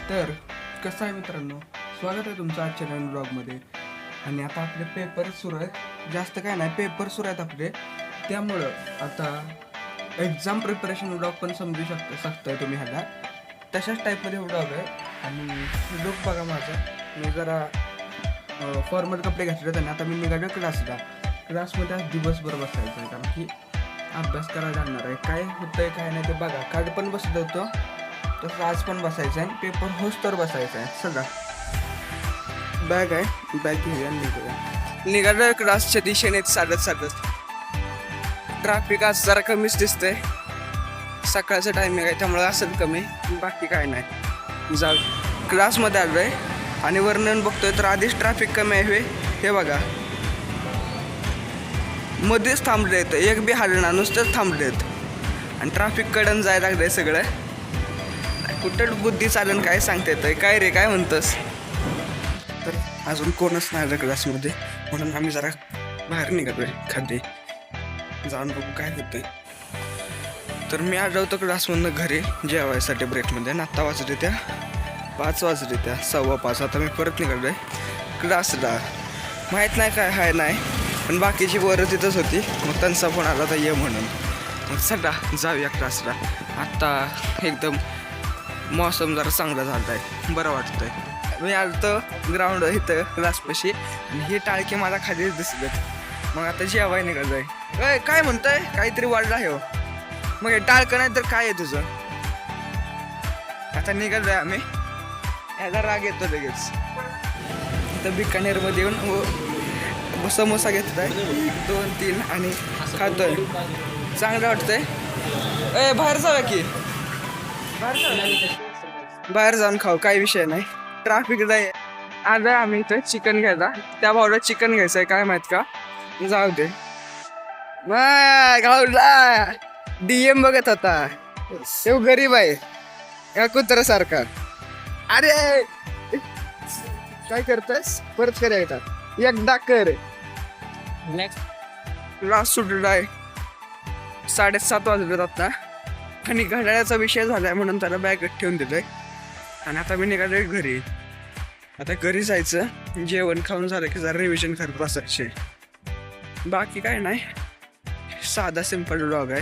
तर कसं आहे मित्रांनो, स्वागत आहे तुमचं आजच्या नवीन ब्लॉगमध्ये. आणि आता आपले पेपर सुरू आहेत, जास्त काय नाही, पेपर सुरू आहेत आपले. त्यामुळं आता एक्झाम प्रिपरेशन ब्लॉग पण समजू शकताय तुम्ही ह्याला. तशाच टाईपमध्ये ब्लॉग आहे. आणि लुक बघा माझा, मी जरा फॉर्मल कपडे घातले आणि आता मी निघालो क्लासमध्ये आज दिवसभर बसायचं आहे, कारण की अभ्यास करायला लागणार आहे. काय होतंय काय नाही ते बघा. काल पण बसलो होतो तसं आज पण बसायचं आहे, पेपर होस तर बसायचं आहे. सगळा बॅग आहे, बॅग घेऊया निघालं क्लासच्या दिशेने चालत. ट्रॅफिक आज जरा कमीच दिसतंय, सकाळचं टायमिंग आहे त्यामुळे असेल कमी, बाकी काय नाही. जाऊ क्लासमध्ये आलो आहे आणि वर्णन बघतोय तर आधीच ट्रॅफिक कमी आहे. हे बघा, मध्येच थांबले आहेत, एक बी हलणार, नुसतंच थांबले आहेत आणि ट्रॅफिक कडून जायला लागलंय सगळं. कुठं बुद्धी चालन काय सांगता येतंय. काय रे, काय म्हणतोस? तर अजून कोणच नाही आलं क्लासमध्ये, म्हणून आम्ही जरा बाहेर निघालोय खाली जाऊन बघू काय होतंय. तर मी आलो होतो क्लासमधनं घरी जेवायसाठी ब्रेकमध्ये, आणि आत्ता वाजले त्या 5 वाजले त्या 5:15. आता मी परत निघालोय क्लासला. माहीत नाही काय हाय नाही, पण बाकीची पोरं तिथंच होती, मग त्यांचा फोन आला तर ये म्हणून. मग चला जाऊया क्लासला. आत्ता एकदम मौसम जरा चांगला झाला आहे, बरं वाटतंय. मी आलो ग्राउंड इथं क्लासपाशी आणि हे टाळके मला खालीच दिसलेत. मग आता जेवाय निघालोय. काय म्हणतोय, काहीतरी वाढलं आहे हो. मग हे टाळकं नाही तर काय आहे तुझं? आता निघालोय आम्ही, याला राग येतो लगेच. इथं बिकानेरमध्ये येऊन समोसा घेतलाय 2-3 आणि खातोय, चांगलं वाटतंय. बाहेर जाऊया की, बाहेर जाऊन खाऊ, काही विषय नाही. ट्रॅफिक नाही. आज आम्ही इथं चिकन घ्यायला, त्या भावला चिकन घ्यायचंय, काय माहित का, जाऊ दे. गावला DM बघत होता, तो गरीब आहे या कुत्र्यासारखा. अरे काय करतोयस, परत कर एकदा कर. क्लास सुटला आहे, 7:30 वाजले आता, आणि घड्याळाचा विषय झालाय म्हणून त्याला बॅगेत ठेवून दिलंय. आणि आता मी निघालोय घरी. आता घरी जायचं, जेवण खाऊन झालं की जरा रिव्हिजन करत बसायचे. बाकी काय नाही, साधा सिंपल ब्लॉग आहे.